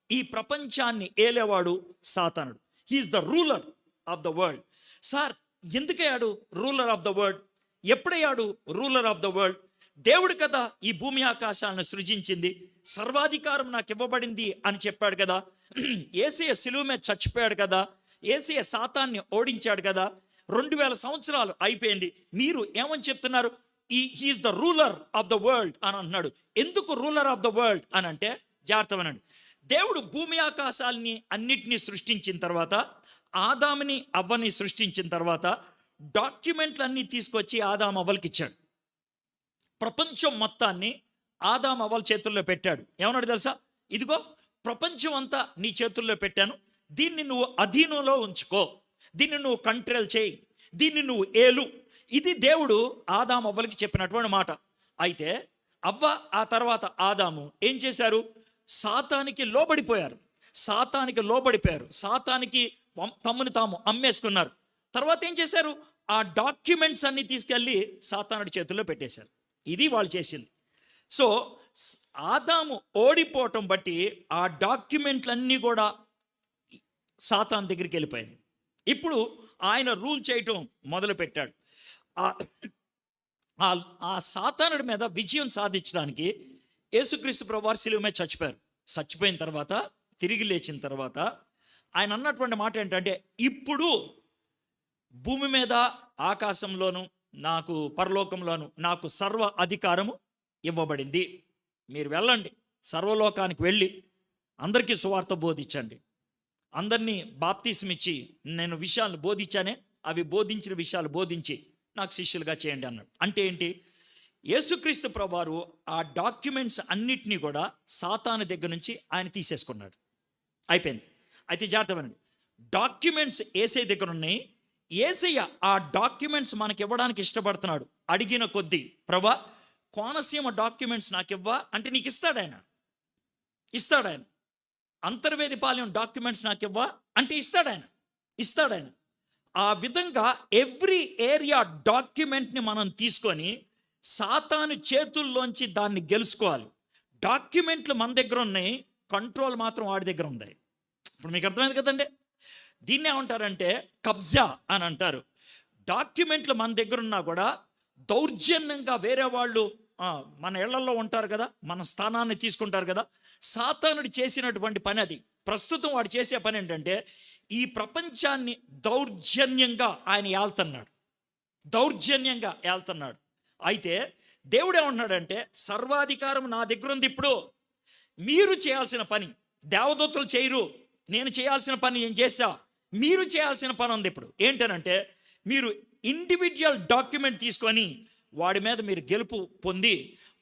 [SPEAKER 1] ఈ ప్రపంచాన్ని ఏలేవాడు సాతానుడు. He is the ruler of the world. Sir, ఎందుకయ్యాడు రూలర్ ఆఫ్ ద వరల్డ్? ఎప్పుడయ్యాడు రూలర్ ఆఫ్ ద వరల్డ్? దేవుడు కదా ఈ భూమి ఆకాశాలను సృజించింది, సర్వాధికారం నాకు ఇవ్వబడింది అని చెప్పాడు కదా. యేసయ్య సిలువ మీద చచ్చిపోయాడు కదా, యేసయ్య సాతాన్ని ఓడించాడు కదా. 2000 సంవత్సరాలు అయిపోయింది. మీరు ఏమని చెప్తున్నారు? He is the ruler of the world అని అంటున్నాడు. ఎందుకు రూలర్ ఆఫ్ ద వరల్డ్ అని అంటే, జాగ్రత్తమనండి. దేవుడు భూమి ఆకాశాలని అన్నిటినీ సృష్టించిన తర్వాత, ఆదాముని అవ్వని సృష్టించిన తర్వాత, డాక్యుమెంట్లన్నీ తీసుకొచ్చి ఆదాము అవ్వలకి ఇచ్చాడు. ప్రపంచం మొత్తాన్ని ఆదాము అవ్వల చేతుల్లో పెట్టాడు. ఏమన్నాడు తెలుసా? ఇదిగో ప్రపంచం అంతా నీ చేతుల్లో పెట్టాను, దీన్ని నువ్వు అధీనంలో ఉంచుకో, దీన్ని నువ్వు కంట్రోల్ చేయి, దీన్ని నువ్వు ఏలు. ఇది దేవుడు ఆదాము అవ్వలకి చెప్పినటువంటి మాట. అయితే అవ్వ ఆ తర్వాత ఆదాము ఏం చేశారు? సాతానికి లోబడిపోయారు. సాతానికి తమ్ముని తాము అమ్మేసుకున్నారు. తర్వాత ఏం చేశారు? ఆ డాక్యుమెంట్స్ అన్ని తీసుకెళ్ళి సాతానుడి చేతుల్లో పెట్టేశారు. ఇది వాళ్ళు చేసింది. సో ఆదాము ఓడిపోవటం బట్టి ఆ డాక్యుమెంట్లన్నీ కూడా సాతాను దగ్గరికి వెళ్ళిపోయాయి. ఇప్పుడు ఆయన రూల్ చేయటం మొదలుపెట్టాడు. ఆ సాతానుడి మీద విజయం సాధించడానికి యేసుక్రీస్తు ప్రభువారు శిలువ మీద చచ్చిపోయారు. చచ్చిపోయిన తర్వాత తిరిగి లేచిన తర్వాత ఆయన అన్నటువంటి మాట ఏంటంటే, ఇప్పుడు భూమి మీద ఆకాశంలోను నాకు పరలోకంలోను నాకు సర్వ అధికారము ఇవ్వబడింది. మీరు వెళ్ళండి, సర్వలోకానికి వెళ్ళి అందరికీ సువార్త బోధించండి, అందరినీ బాప్తిస్మిచ్చి నేను విషయాలు బోధించానే అవి బోధించిన విషయాలు బోధించి నాకు శిష్యులుగా చేయండి అన్నాడు. అంటే ఏంటి? యేసుక్రీస్తు ప్రభువారు ఆ డాక్యుమెంట్స్ అన్నిటినీ కూడా సాతాను దగ్గర నుంచి ఆయన తీసేసుకున్నాడు. అయిపోయింది. అయితే జాగ్రత్త వినండి, డాక్యుమెంట్స్ యేసయ్య దగ్గర ఉన్నాయి. యేసయ్య ఆ డాక్యుమెంట్స్ మనకి ఇవ్వడానికి ఇష్టపడుతున్నాడు. అడిగిన కొద్దీ, ప్రభా కోనసీమ డాక్యుమెంట్స్ నాకు ఇవ్వా అంటే నీకు ఇస్తాడు ఆయన. అంతర్వేదిపాలెం డాక్యుమెంట్స్ నాకు ఇవ్వా అంటే ఇస్తాడు ఆయన. ఆ విధంగా ఎవ్రీ ఏరియా డాక్యుమెంట్ని మనం తీసుకొని సాతాను చేతుల్లోంచి దాన్ని గెలుచుకోవాలి. డాక్యుమెంట్లు మన దగ్గర ఉన్నాయి, కంట్రోల్ మాత్రం వాడి దగ్గర ఉంది. ఇప్పుడు మీకు అర్థమైంది కదండి. దీన్ని ఏమంటారంటే కబ్జా అని అంటారు. డాక్యుమెంట్లు మన దగ్గర ఉన్నా కూడా దౌర్జన్యంగా వేరే వాళ్ళు మన ఇళ్లలో ఉంటారు కదా, మన స్థానాన్ని తీసుకుంటారు కదా. సాతానుడు చేసినటువంటి పని అది. ప్రస్తుతం వాడు చేసే పని ఏంటంటే ఈ ప్రపంచాన్ని దౌర్జన్యంగా ఆయన ఏళ్తున్నాడు. అయితే దేవుడు ఏమంటున్నాడంటే, సర్వాధికారం నా దగ్గర ఉంది. ఇప్పుడు మీరు చేయాల్సిన పని దేవదూతలు చేయరు, నేను చేయాల్సిన పని నేను చేస్తా. మీరు చేయాల్సిన పని ఉంది ఇప్పుడు. ఏంటనంటే మీరు ఇండివిజువల్ డాక్యుమెంట్ తీసుకొని వాడి మీద మీరు గెలుపు పొంది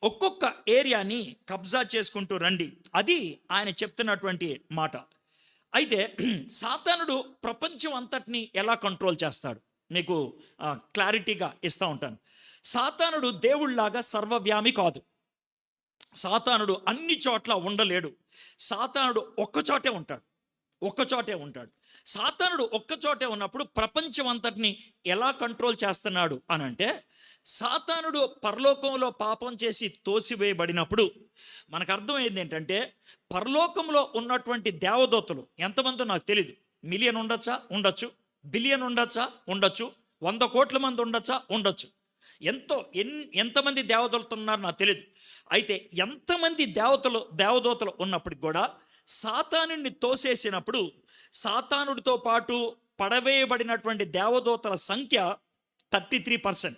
[SPEAKER 1] ఒక్కొక్క ఏరియాని కబ్జా చేసుకుంటూ రండి. అది ఆయన చెప్తున్నటువంటి మాట. అయితే సాతానుడు ప్రపంచం అంతటిని ఎలా కంట్రోల్ చేస్తాడు మీకు క్లారిటీగా ఇస్తూ ఉంటాను. సాతానుడు దేవుళ్లాగా సర్వవ్యామి కాదు. సాతానుడు అన్ని చోట్ల ఉండలేడు. సాతానుడు ఒక్కచోటే ఉంటాడు. సాతానుడు ఒక్కచోటే ఉన్నప్పుడు ప్రపంచం అంతటిని ఎలా కంట్రోల్ చేస్తున్నాడు అని అంటే, సాతానుడు పరలోకంలో పాపం చేసి తోసివేయబడినప్పుడు మనకు అర్థమైంది ఏంటంటే, పరలోకంలో ఉన్నటువంటి దేవదూతలు ఎంతమందో నాకు తెలియదు. మిలియన్ ఉండొచ్చు, బిలియన్ ఉండొచ్చు, 100 కోట్ల మంది ఉండొచ్చు. ఎంతమంది దేవదూతలు ఉన్నారు నాకు తెలియదు. అయితే ఎంతమంది దేవదూతలు ఉన్నప్పటికి కూడా సాతానుడిని తోసేసినప్పుడు సాతానుడితో పాటు పడవేయబడినటువంటి దేవదూతల సంఖ్య 33%.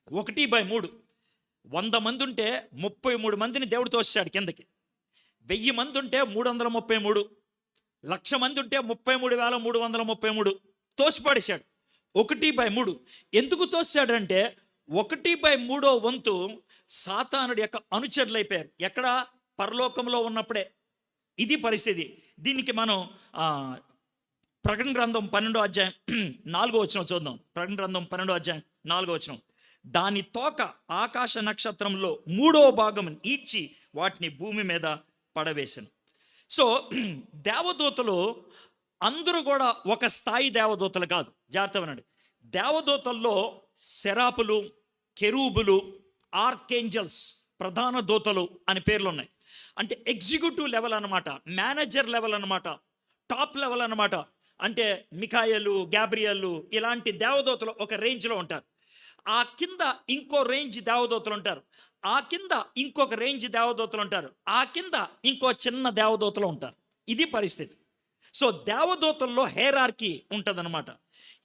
[SPEAKER 1] 1/3. 100 మంది ఉంటే 33 మందిని దేవుడు తోసాడు కిందకి. 1000 మంది ఉంటే 333, 1,00,000 మంది ఉంటే 33,333 తోసిపడేశాడు. 1/3. ఎందుకు తోసాడంటే 1/3 వంతు సాతానుడి యొక్క అనుచరులు అయిపోయారు. ఎక్కడ? పరలోకంలో ఉన్నప్పుడే. ఇది పరిస్థితి. దీనికి మనం ప్రకటన గ్రంథం 12వ అధ్యాయం 4వ వచనం చూద్దాం. ప్రకటన గ్రంథం 12వ అధ్యాయం 4వ వచనం. దాని తోక ఆకాశ నక్షత్రంలో 3వ భాగం ఈడ్చి వాటిని భూమి మీద పడవేశాను. సో దేవదూతలు అందరూ కూడా ఒక స్థాయి దేవదూతలు కాదు. జాగ్రత్త వినండి. దేవదూతల్లో సెరాపులు, కెరూబులు, ఆర్కేంజల్స్, ప్రధాన దూతలు అని పేర్లు ఉన్నాయి. అంటే ఎగ్జిక్యూటివ్ లెవెల్ అనమాట, మేనేజర్ లెవెల్ అనమాట, టాప్ లెవెల్ అనమాట. అంటే మిఖాయేలు, గ్యాబ్రియలు ఇలాంటి దేవదూతలు ఒక రేంజ్లో ఉంటారు. ఆ కింద ఇంకో రేంజ్ దేవదూతలు ఉంటారు. ఆ కింద ఇంకొక రేంజ్ దేవదూతలు ఉంటారు. ఆ కింద ఇంకో చిన్న దేవదూతలు ఉంటారు. ఇది పరిస్థితి. సో దేవదూతల్లో హెరార్కీ ఉంటుందన్నమాట.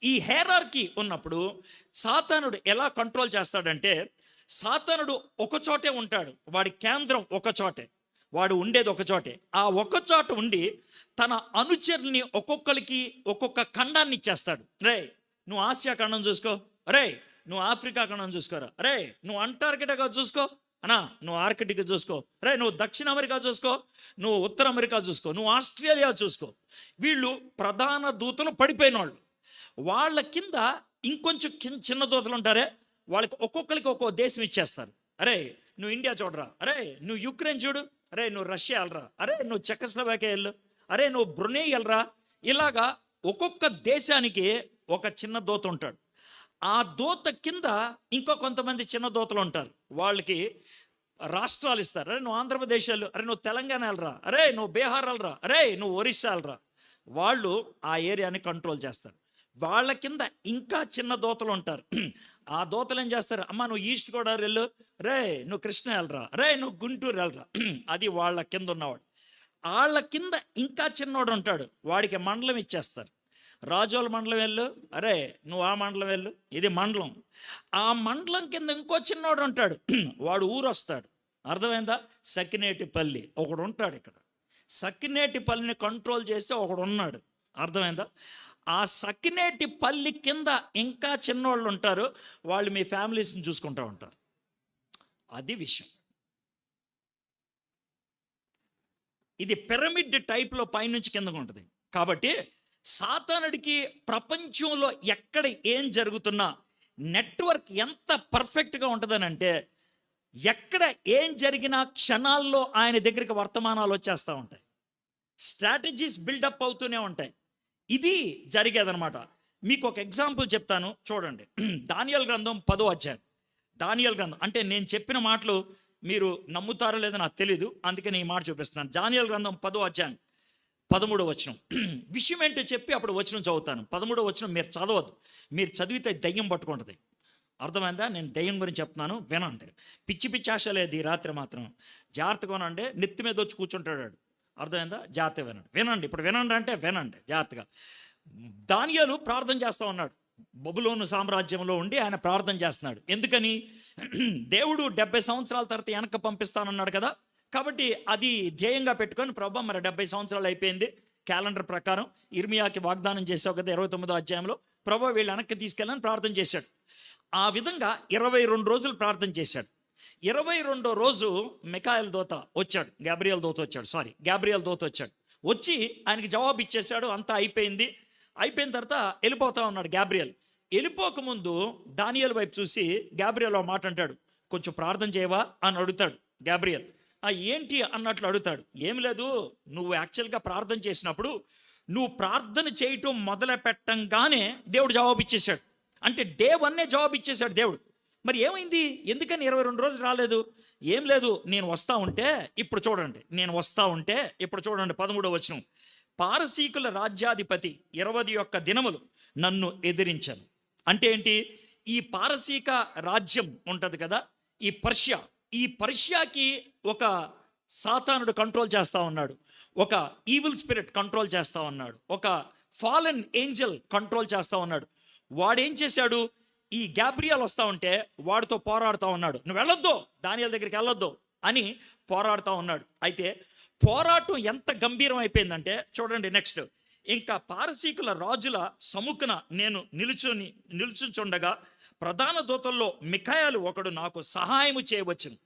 [SPEAKER 1] ఈ హెరార్కీ ఉన్నప్పుడు సాతానుడు ఎలా కంట్రోల్ చేస్తాడంటే, సాతానుడు ఒకచోటే ఉంటాడు. వాడి కేంద్రం ఒకచోటే, వాడు ఉండేది ఒకచోటే. ఆ ఒకచోట ఉండి తన అనుచరుల్ని ఒక్కొక్కరికి ఒక్కొక్క ఖండాన్ని ఇచ్చేస్తాడు. రే నువ్వు ఆసియా ఖండం చూసుకో, అరే నువ్వు ఆఫ్రికా ఖండం చూసుకోరా, అరే నువ్వు అంటార్కిటికా చూసుకో, అనా నువ్వు ఆర్కిటిక్ చూసుకో, రే నువ్వు దక్షిణ అమెరికా చూసుకో, నువ్వు ఉత్తర అమెరికా చూసుకో, నువ్వు ఆస్ట్రేలియా చూసుకో. వీళ్ళు ప్రధాన దూతలు పడిపోయిన వాళ్ళు. వాళ్ళ కింద ఇంకొంచెం చిన్న దూతలు ఉంటారే, వాళ్ళకి ఒక్కొక్కరికి ఒక్కొక్క దేశం ఇచ్చేస్తారు. అరే నువ్వు ఇండియా చూడరా, అరే నువ్వు యుక్రెయిన్ చూడు, అరే నువ్వు రష్యా వెళ్ళరా, అరే నువ్వు చెక్కస్లోవాకియా వెళ్ళు, అరే నువ్వు బ్రునై వెళ్ళరా. ఇలాగా ఒక్కొక్క దేశానికి ఒక చిన్న దూత ఉంటాడు. ఆ దూత కింద ఇంకో కొంతమంది చిన్న దూతలు ఉంటారు. వాళ్ళకి రాష్ట్రాలు ఇస్తారు. అరే నువ్వు ఆంధ్రప్రదేశ్ వెళ్ళు, అరే నువ్వు తెలంగాణ వెళ్ళరా, అరే నువ్వు బీహార్ వెళ్ళరా, అరే నువ్వు ఒరిస్సా వెళ్ళరా. వాళ్ళు ఆ ఏరియాని కంట్రోల్ చేస్తారు. వాళ్ళ కింద ఇంకా చిన్న దూతలు ఉంటారు. ఆ దూతలు ఏం చేస్తారు, అమ్మ నువ్వు ఈస్ట్ గోదావరి వెళ్ళు, రే నువ్వు కృష్ణ వెళ్ళరా, రే నువ్వు గుంటూరు వెళ్ళరా. అది వాళ్ళ కింద ఉన్నవాడు. వాళ్ళ కింద ఇంకా చిన్నవాడు ఉంటాడు, వాడికి మండలం ఇచ్చేస్తారు. రాజోల మండలం వెళ్ళు, అరే నువ్వు ఆ మండలం వెళ్ళు, ఇది మండలం. ఆ మండలం కింద ఇంకో చిన్నవాడు ఉంటాడు, వాడు ఊరు వస్తాడు. అర్థమైందా? సకినేటిపల్లి ఒకడు ఉంటాడు ఇక్కడ. సకినేటిపల్లిని కంట్రోల్ చేస్తే ఒకడు ఉన్నాడు. అర్థమైందా? ఆ సకినేటిపల్లి కింద ఇంకా చిన్నవాళ్ళు ఉంటారు, వాళ్ళు మీ ఫ్యామిలీస్ని చూసుకుంటూ ఉంటారు. అది విషయం. ఇది పిరమిడ్ టైప్లో పైనుంచి కిందకు ఉంటుంది. కాబట్టి సాతానుడికి ప్రపంచంలో ఎక్కడ ఏం జరుగుతున్నా నెట్వర్క్ ఎంత పర్ఫెక్ట్గా ఉంటుందనంటే, ఎక్కడ ఏం జరిగినా క్షణాల్లో ఆయన దగ్గరికి వర్తమానాలు వచ్చేస్తూ ఉంటాయి, స్ట్రాటజీస్ బిల్డప్ అవుతూనే ఉంటాయి. ఇది జరిగేదనమాట. మీకు ఒక ఎగ్జాంపుల్ చెప్తాను చూడండి. దానియేలు గ్రంథం 10వ అధ్యాయం. దానియేలు గ్రంథం అంటే నేను చెప్పిన మాటలు మీరు నమ్ముతారో లేదో నాకు తెలీదు, అందుకని ఈ మాట చూపిస్తున్నాను. దానియేలు గ్రంథం 10వ అధ్యాయం 13వ వచనం. విషయం ఏంటో చెప్పి అప్పుడు వచనం చదువుతాను. 13వ వచనం మీరు చదవద్దు, మీరు చదివితే దయ్యం పట్టుకుంటుంది. అర్థమైందా? నేను దయ్యం గురించి చెప్తున్నాను, వినండి. పిచ్చి పిచ్చి ఆశ లేదు ఈ రాత్రి మాత్రం. జాగ్రత్తగా వినండి. నెత్తి మీద వచ్చి కూర్చుంటాడు. అర్థమైందా? జాగ్రత్తగా వినండి. వినండి, ఇప్పుడు వినండి అంటే వినండి జాగ్రత్తగా. దానియేలు ప్రార్థన చేస్తూ ఉన్నాడు. బబులోను సామ్రాజ్యంలో ఉండి ఆయన ప్రార్థన చేస్తున్నాడు. ఎందుకని? దేవుడు 70 సంవత్సరాల తర్వాత వెనక్కి పంపిస్తానన్నాడు కదా. కాబట్టి అది ధ్యేయంగా పెట్టుకొని, ప్రభా మరి 70 సంవత్సరాలు అయిపోయింది క్యాలెండర్ ప్రకారం, ఇర్మియాకి వాగ్దానం చేసావు కదా 29వ అధ్యాయంలో, ప్రభా వీళ్ళు వెనక్కి తీసుకెళ్ళని ప్రార్థన చేశాడు. ఆ విధంగా 22 రోజులు ప్రార్థన చేశాడు. 22వ రోజు మిఖాయేలు దూత వచ్చాడు, గాబ్రియల్ దూత వచ్చాడు. వచ్చి ఆయనకి జవాబు ఇచ్చేశాడు. అంతా అయిపోయింది. అయిపోయిన తర్వాత వెళ్ళిపోతా ఉన్నాడు గాబ్రియల్. వెళ్ళిపోకముందు దానియేలు వైపు చూసి గాబ్రియల్ ఒక మాట అంటాడు, కొంచెం ప్రార్థన చేయవా అని అడుగుతాడు గాబ్రియల్. ఏంటి అన్నట్లు అడుగుతాడు. ఏం లేదు, నువ్వు యాక్చువల్గా ప్రార్థన చేసినప్పుడు నువ్వు ప్రార్థన చేయటం మొదలు పెట్టంగానే దేవుడు జవాబు ఇచ్చేశాడు. అంటే డే 1 జవాబు ఇచ్చేశాడు దేవుడు. మరి ఏమైంది? ఎందుకని 22 రోజులు రాలేదు? ఏం లేదు, నేను వస్తా ఉంటే ఇప్పుడు చూడండి, 13వ వచనం. పారసీకుల రాజ్యాధిపతి 21 దినములు నన్ను ఎదిరించాను. అంటే ఏంటి? ఈ పారసీక రాజ్యం ఉంటుంది కదా, ఈ పర్షియాకి ఒక సాతానుడు కంట్రోల్ చేస్తూ ఉన్నాడు, ఒక ఈవిల్ స్పిరిట్ కంట్రోల్ చేస్తూ ఉన్నాడు, ఒక ఫాలెన్ ఏంజల్ కంట్రోల్ చేస్తూ ఉన్నాడు. వాడేం చేశాడు? ఈ గాబ్రియల్ వస్తూ ఉంటే వాడితో పోరాడుతూ ఉన్నాడు. నువ్వు వెళ్ళొద్దు, దానియేలు దగ్గరికి వెళ్ళొద్దు అని పోరాడుతూ ఉన్నాడు. అయితే పోరాటం ఎంత గంభీరం అయిపోయిందంటే చూడండి నెక్స్ట్. ఇంకా పారసీకుల రాజుల సముఖన నేను నిలుచుండగా ప్రధాన దూతల్లో మిఖాయేలు ఒకడు నాకు సహాయము చేయవచ్చును.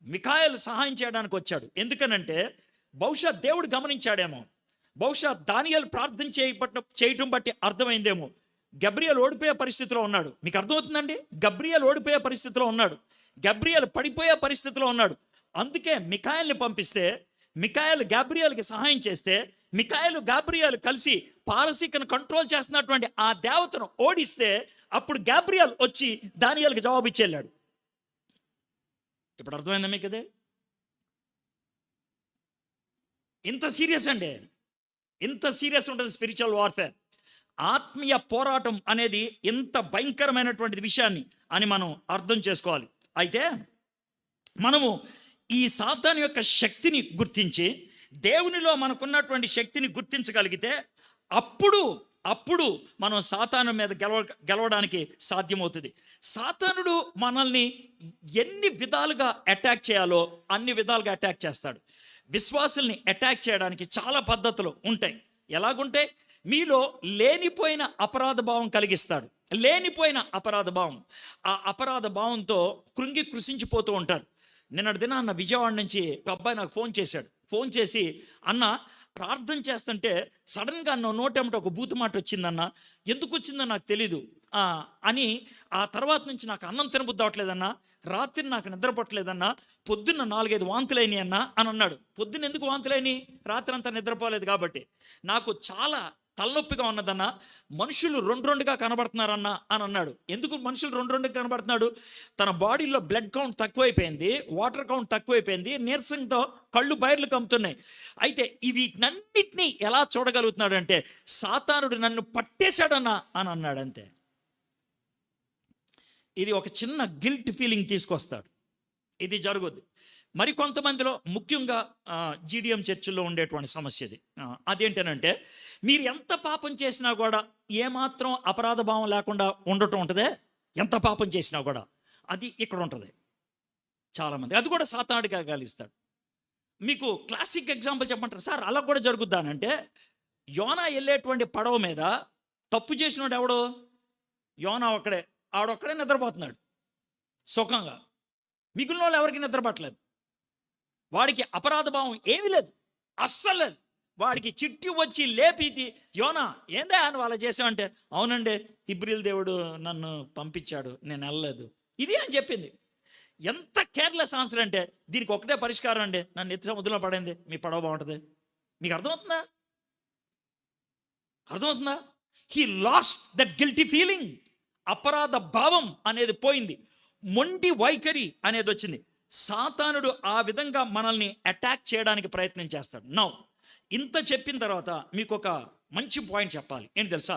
[SPEAKER 1] మిఖాయేలు సహాయం చేయడానికి వచ్చాడు. ఎందుకనంటే బహుశా దేవుడు గమనించాడేమో, బహుశా దానియేలు ప్రార్థన చేయటం బట్టి అర్థమైందేమో. గబ్రియల్ ఓడిపోయే పరిస్థితిలో ఉన్నాడు. మీకు అర్థమవుతుందండి? గబ్రియల్ ఓడిపోయే పరిస్థితిలో ఉన్నాడు, గబ్రియల్ పడిపోయే పరిస్థితిలో ఉన్నాడు. అందుకే మిఖాయేల్ని పంపిస్తే, మిఖాయేలు గాబ్రియల్కి సహాయం చేస్తే, మిఖాయేలు గాబ్రియల్ కలిసి పారసీకను కంట్రోల్ చేస్తున్నటువంటి ఆ దేవతను ఓడిస్తే, అప్పుడు గాబ్రియల్ వచ్చి దానియేలుకి జవాబు ఇచ్చేళ్ళాడు. ఇప్పుడు అర్థమైందా మీకు? అదే ఇంత సీరియస్ అండి, ఇంత సీరియస్ ఉంటుంది స్పిరిచువల్ వార్ఫేర్. ఆత్మీయ పోరాటం అనేది ఎంత భయంకరమైనటువంటి విషయాన్ని అని మనం అర్థం చేసుకోవాలి. అయితే మనము ఈ సాతాను యొక్క శక్తిని గుర్తించి దేవునిలో మనకున్నటువంటి శక్తిని గుర్తించగలిగితే అప్పుడు మనం సాతాను మీద గెలవడానికి సాధ్యమవుతుంది. సాతానుడు మనల్ని ఎన్ని విధాలుగా అటాక్ చేయాలో అన్ని విధాలుగా అటాక్ చేస్తాడు. విశ్వాసుల్ని అటాక్ చేయడానికి చాలా పద్ధతులు ఉంటాయి. ఎలాగుంటే మీలో లేనిపోయిన అపరాధ భావం కలిగిస్తాడు. లేనిపోయిన అపరాధ భావం, ఆ అపరాధ భావంతో కృంగి కృషించిపోతూ ఉంటారు. నిన్నటి దిన అన్న విజయవాడ నుంచి ఒక అబ్బాయి నాకు ఫోన్ చేశాడు. ఫోన్ చేసి, అన్న ప్రార్థన చేస్తుంటే సడన్గా నోటేమట ఒక బూతు మాట వచ్చిందన్న, ఎందుకు వచ్చిందో నాకు తెలీదు అని. ఆ తర్వాత నుంచి నాకు అన్నం తినబుద్ధి అవట్లేదన్నా, రాత్రి నాకు నిద్రపట్టలేదన్నా, పొద్దున్న 4-5 వాంతులైనవి అన్నా అని అన్నాడు. పొద్దున్న ఎందుకు వాంతులైనవి? రాత్రి అంతా నిద్రపోలేదు కాబట్టి. నాకు చాలా తలనొప్పిగా ఉన్నదన్నా, మనుషులు 2-2గా కనబడుతున్నారన్నా అని అన్నాడు. ఎందుకు మనుషులు 2-2గా కనబడుతున్నాడు? తన బాడీలో బ్లడ్ కౌంట్ తక్కువైపోయింది, వాటర్ కౌంట్ తక్కువైపోయింది, నీరసంతో కళ్ళు బయర్లు కమ్ముతున్నాయి. అయితే వీటన్నిటినీ ఎలా చూడగలుగుతున్నాడు అంటే, సాతానుడు నన్ను పట్టేశాడన్నా అని అన్నాడు. అంతే. ఇది ఒక చిన్న గిల్ట్ ఫీలింగ్ తీసుకొస్తాడు. ఇది జరుగుద్ది. మరి కొంతమందిలో, ముఖ్యంగా జీడిఎం చర్చిల్లో ఉండేటువంటి సమస్య ఇది. అదేంటనంటే, మీరు ఎంత పాపం చేసినా కూడా ఏమాత్రం అపరాధ భావం లేకుండా ఉండటం ఉంటుందే, ఎంత పాపం చేసినా కూడా అది ఇక్కడ ఉంటుంది చాలామంది. అది కూడా సాతానుడిగా కలిగిస్తాడు. మీకు క్లాసిక్ ఎగ్జాంపుల్ చెప్పమంటారు సార్, అలా కూడా జరుగుద్దా అంటే, యోనా వెళ్ళేటువంటి పడవ మీద తప్పు చేసినోడు ఎవడో? యోనా ఆడొక్కడే నిద్రపోతున్నాడు సుఖంగా. మిగిలిన వాళ్ళు ఎవరికి నిద్రపట్టలేదు. వాడికి అపరాధ భావం ఏమీ లేదు, అస్సలు లేదు. వాడికి చిట్టి వచ్చి లేపి, యోనా ఏందా అని వాళ్ళు చేసామంటే, అవునండి ఇబ్రిల్ దేవుడు నన్ను పంపించాడు, నేను వెళ్ళలేదు, ఇది అని చెప్పింది. ఎంత కేర్లెస్ ఆన్సర్ అంటే, దీనికి ఒకటే పరిష్కారం అండి, నన్ను ఎత్తి సముద్రంలో పడింది, మీ పడవ బాగుంటుంది. మీకు అర్థమవుతుందా? He lost that guilty feeling. అపరాధ భావం అనేది పోయింది, మొండి వైఖరి అనేది వచ్చింది. సాతానుడు ఆ విధంగా మనల్ని అటాక్ చేయడానికి ప్రయత్నం చేస్తాడు. నౌ ఇంత చెప్పిన తర్వాత మీకు ఒక మంచి పాయింట్ చెప్పాలి. ఏంటి తెలుసా?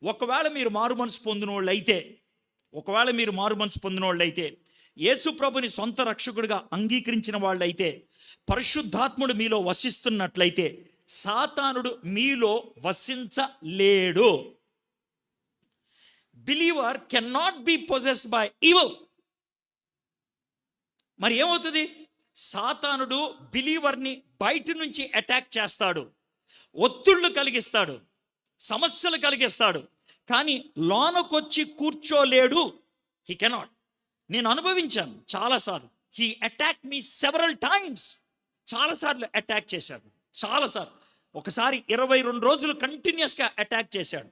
[SPEAKER 1] ఒకవేళ మీరు మారు మనసు పొందిన వాళ్ళైతే, యేసు ప్రభుని సొంత రక్షకుడిగా అంగీకరించిన వాళ్ళైతే, పరిశుద్ధాత్ముడు మీలో వసిస్తున్నట్లయితే, సాతానుడు మీలో వసించలేడు. Believer can not be possessed by evil. మరి ఏమవుతుంది? సాతానుడు బిలీవర్ని బయట నుంచి అటాక్ చేస్తాడు, ఒత్తిళ్లు కలిగిస్తాడు, సమస్యలు కలిగిస్తాడు, కానీ లోనకొచ్చి కూర్చోలేడు. He cannot. నేను అనుభవించాను చాలాసార్లు. He attack me several times. చాలాసార్లు అటాక్ చేశాడు, చాలాసార్లు. ఒకసారి 22 రోజులు కంటిన్యూస్గా అటాక్ చేశాడు.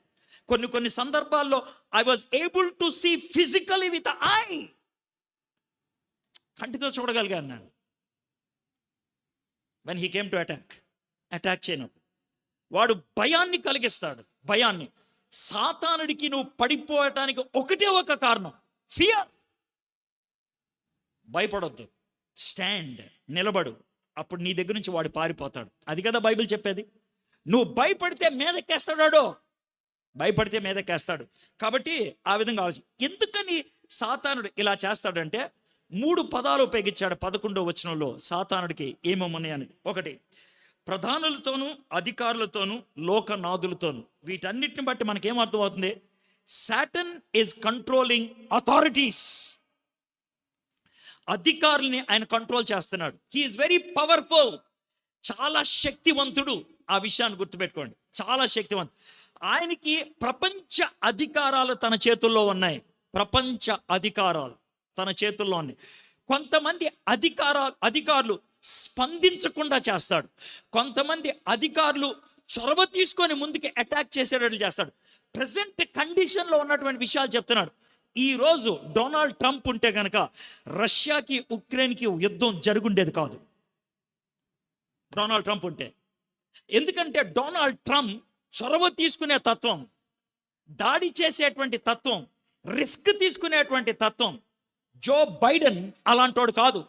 [SPEAKER 1] కొన్ని సందర్భాల్లో I was able to see physically with eye. కంటితో చూడగలిగాను నేను. When he came to attack చేయనప్పుడు వాడు భయాన్ని కలిగిస్తాడు. భయాన్ని. సాతానుడికి నువ్వు పడిపోవటానికి ఒకటే ఒక కారణం, ఫియర్. భయపడొద్దు, స్టాండ్, నిలబడు. అప్పుడు నీ దగ్గర నుంచి వాడు పారిపోతాడు. అది కదా బైబిల్ చెప్పేది. నువ్వు భయపడితే మీదకేస్తాడు. కాబట్టి ఆ విధంగా ఆలోచన. ఎందుకని సాతానుడు ఇలా చేస్తాడంటే, 3 పదాలు ఉపయోగించాడు 11వ వచనంలో సాతానుడికి ఏమేమున్నాయని. ఒకటి, ప్రధానులతోనూ, అధికారులతోనూ, లోకనాథులతోనూ. వీటన్నిటిని బట్టి మనకేమర్థం అవుతుంది? Satan is controlling authorities. అధికారుల్ని ఆయన కంట్రోల్ చేస్తున్నాడు. He is very powerful. చాలా శక్తివంతుడు. ఆ విషయాన్ని గుర్తుపెట్టుకోండి, చాలా శక్తివంతుడు. ఆయనకి ప్రపంచ అధికారాలు తన చేతుల్లో ఉన్నాయి. ప్రపంచ అధికారాలు తన చేతుల్లో ఉన్నాయి. కొంతమంది అధికారులు స్పందించకుండా చేస్తాడు. కొంతమంది అధికారులు చొరవ తీసుకొని ముందుకు అటాక్ చేసేటట్లు చేస్తాడు. ప్రజెంట్ కండిషన్లో ఉన్నటువంటి విషయాలు చెప్తున్నాడు. ఈరోజు డొనాల్డ్ ట్రంప్ ఉంటే కనుక రష్యాకి ఉక్రెయిన్కి యుద్ధం జరుగుండేది కాదు. డొనాల్డ్ ట్రంప్ ఉంటే. ఎందుకంటే డొనాల్డ్ ట్రంప్ చొరవ తీసుకునే తత్వం, దాడి చేసేటువంటి తత్వం, రిస్క్ తీసుకునేటువంటి తత్వం. జో బైడెన్ అలాంటోడు కాదు.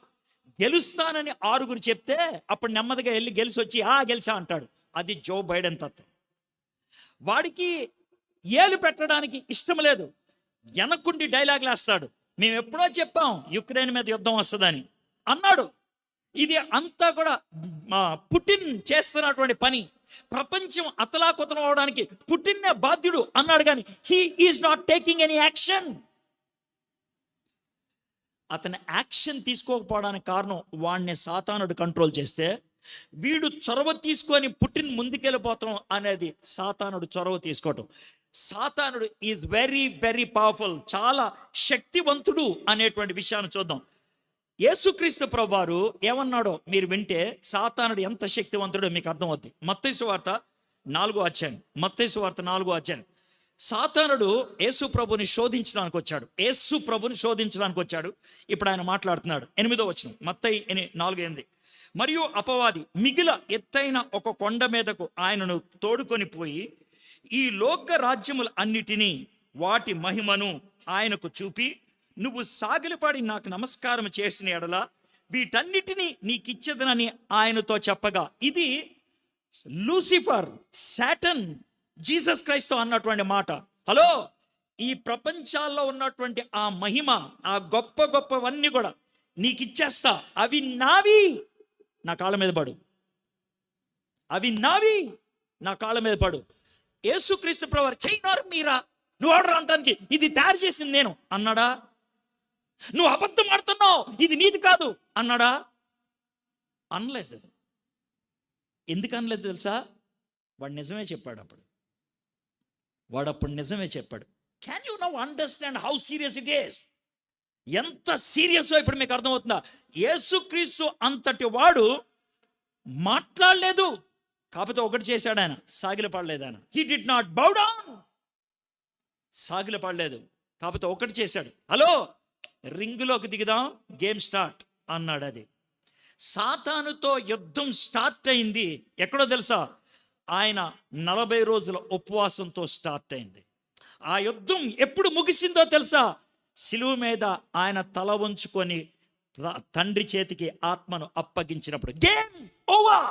[SPEAKER 1] గెలుస్తానని 6 చెప్తే అప్పుడు నెమ్మదిగా వెళ్ళి గెలిచా అంటాడు. అది జో బైడెన్ తత్వం. వాడికి ఏలు పెట్టడానికి ఇష్టం లేదు. వెనకుండి డైలాగులు వేస్తాడు. మేము ఎప్పుడో చెప్పాం యుక్రెయిన్ మీద యుద్ధం వస్తుందని అన్నాడు. ఇది అంతా కూడా పుటిన్ చేస్తున్నటువంటి పని. ప్రపంచం అతలాకుతలం అవడానికి పుటిన్నే బాధ్యుడు అన్నాడు, కానీ he is not taking any action. అతని యాక్షన్ తీసుకోకపోవడానికి కారణం వాడిని సాతానుడు కంట్రోల్ చేస్తే వీడు చొరవ తీసుకొని పుట్టిన ముందుకెళ్ళిపోతాం అనేది సాతానుడు చొరవ తీసుకోవటం. సాతానుడు ఈజ్ వెరీ వెరీ పవర్ఫుల్, చాలా శక్తివంతుడు అనేటువంటి విషయాన్ని చూద్దాం. యేసుక్రీస్తు ప్రభువారు ఏమన్నాడో మీరు వింటే సాతానుడు ఎంత శక్తివంతుడో మీకు అర్థమవుద్ది. మత్తయి సువార్త 4వ అధ్యాయం, మత్తయి సువార్త 4వ అధ్యాయం. సాతానుడు యేసు ప్రభుని శోధించడానికి వచ్చాడు. ఇప్పుడు ఆయన మాట్లాడుతున్నాడు. 8వ వచనం, మత్తయి 4:8. మరియు అపవాది మిగిల ఎత్తైన ఒక కొండ మీదకు ఆయనను తోడుకొని పోయి ఈ లోక రాజ్యముల అన్నిటినీ వాటి మహిమను ఆయనకు చూపి, నువ్వు సాగిలపడి నాకు నమస్కారం చేసిన ఎడల వీటన్నిటినీ నీకిచ్చేదనని ఆయనతో చెప్పగా, ఇది లూసిఫర్, సాటన్, జీసస్ క్రైస్తో అన్నటువంటి మాట. హలో, ఈ ప్రపంచాల్లో ఉన్నటువంటి ఆ మహిమ, ఆ గొప్పవన్నీ కూడా నీకు ఇచ్చేస్తా, అవి నావి, నా కాళ్ళ మీద పడు, అవి నావి, నా కాళ్ళ మీద పడు. యేసుక్రీస్తు ప్రభువారు చేయనారు మీరా, నువ్వు ఆర్డర్ అనడానికి, ఇది తయారు చేసింది నేను అన్నాడా? నువ్వు అబద్ధం ఆడుతున్నావు, ఇది నీది కాదు అన్నాడా? అనలేదు. ఎందుకు అనలేదు తెలుసా? వాడు నిజమే చెప్పాడు. అప్పుడు నిజమే చెప్పాడు. Can you now understand how serious it is? ఎంత సీరియస్ ఇప్పుడు మీకు అర్థమవుతుందా? యేసుక్రీస్తు అంతటి వాడు మాట్లాడలేదు, కాకపోతే ఒకటి చేశాడు ఆయన, సాగిలపడలేదు. ఆయన he did not bow down, సాగిలపడలేదు, కాకపోతే ఒకటి చేశాడు. హలో, రింగులోకి దిగుదాం, గేమ్ స్టార్ట్ అన్నాడు. అది సాతానుతో యుద్ధం స్టార్ట్ అయింది ఎక్కడో తెలుసా? ఆయన 40 రోజుల ఉపవాసంతో స్టార్ట్ అయింది. ఆ యుద్ధం ఎప్పుడు ముగిసిందో తెలుసా? సిలువ మీద ఆయన తల వంచుకొని తండ్రి చేతికి ఆత్మను అప్పగించినప్పుడు. Game over.